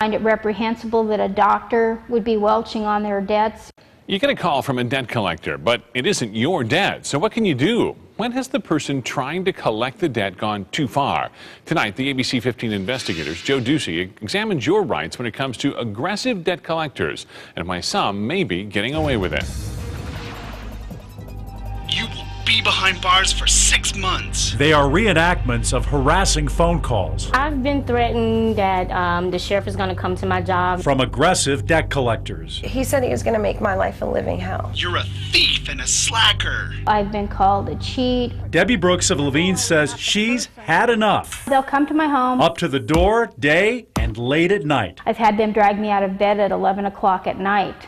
I find it reprehensible that a doctor would be welching on their debts. You get a call from a debt collector, but it isn't your debt. So what can you do? When has the person trying to collect the debt gone too far? Tonight, the ABC 15 investigators, Joe Ducey, examines your rights when it comes to aggressive debt collectors and why some may be getting away with it. You will be behind bars for 6 months. They are reenactments of harassing phone calls. I've been threatened that the sheriff is going to come to my job. From aggressive debt collectors. He said he was going to make my life a living hell. You're a thief and a slacker. I've been called a cheat. Debbie Brooks of Levine says she's had enough. They'll come to my home. Up to the door, day and late at night. I've had them drag me out of bed at 11 o'clock at night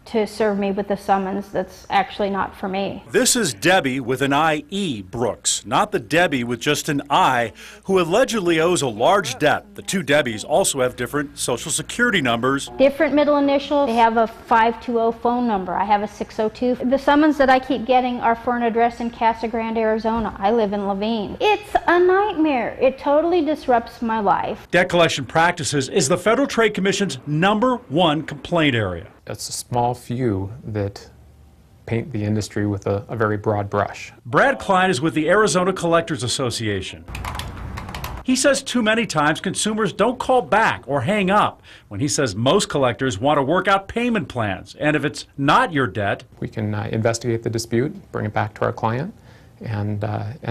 to serve me with a summons that's actually not for me. This is Debbie with an I-E Brooks, not the Debbie with just an I, who allegedly owes a large debt. The two Debbies also have different Social Security numbers. Different middle initials. They have a 520 phone number. I have a 602. The summons that I keep getting are for an address in Casa Grande, Arizona. I live in Levine. It's a nightmare. It totally disrupts my life. Debt collection practices is the Federal Trade Commission's #1 complaint area. It's a small few that paint the industry with a very broad brush. Brad Klein is with the Arizona Collectors Association. He says too many times consumers don't call back or hang up when he says most collectors want to work out payment plans. And if it's not your debt, we can investigate the dispute, bring it back to our client, and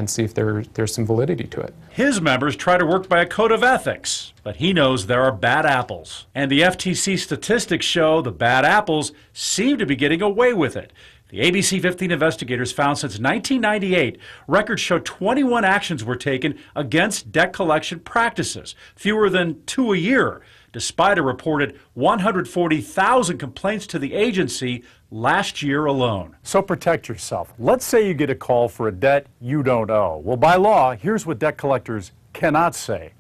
see if there's some validity to it. His members try to work by a code of ethics, but he knows there are bad apples. And the FTC statistics show the bad apples seem to be getting away with it. The ABC 15 investigators found since 1998, records show 21 actions were taken against debt collection practices, fewer than 2 a year, despite a reported 140,000 complaints to the agency last year alone. So protect yourself. Let's say you get a call for a debt you don't owe. Well, by law, here's what debt collectors cannot say.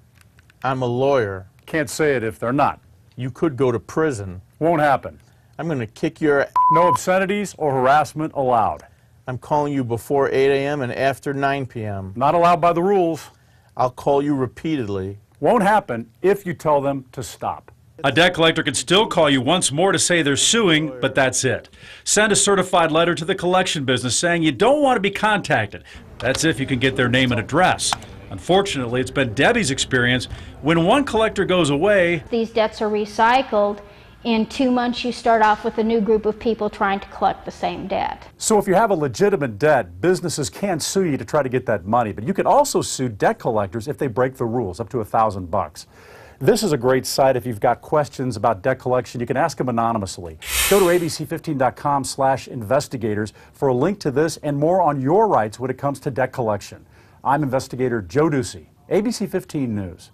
I'm a lawyer. Can't say it if they're not. You could go to prison. Won't happen. I'm going to kick your... No obscenities or harassment allowed. I'm calling you before 8 a.m. and after 9 p.m. Not allowed by the rules. I'll call you repeatedly. Won't happen if you tell them to stop. A debt collector can still call you once more to say they're suing, but that's it. Send a certified letter to the collection business saying you don't want to be contacted. That's if you can get their name and address. Unfortunately, it's been Debbie's experience when one collector goes away. These debts are recycled. In 2 months, you start off with a new group of people trying to collect the same debt. So if you have a legitimate debt, businesses can sue you to try to get that money, but you can also sue debt collectors if they break the rules, up to $1,000. This is a great site if you've got questions about debt collection. You can ask them anonymously. Go to abc15.com/investigators for a link to this and more on your rights when it comes to debt collection. I'm investigator Joe Ducey, ABC 15 News.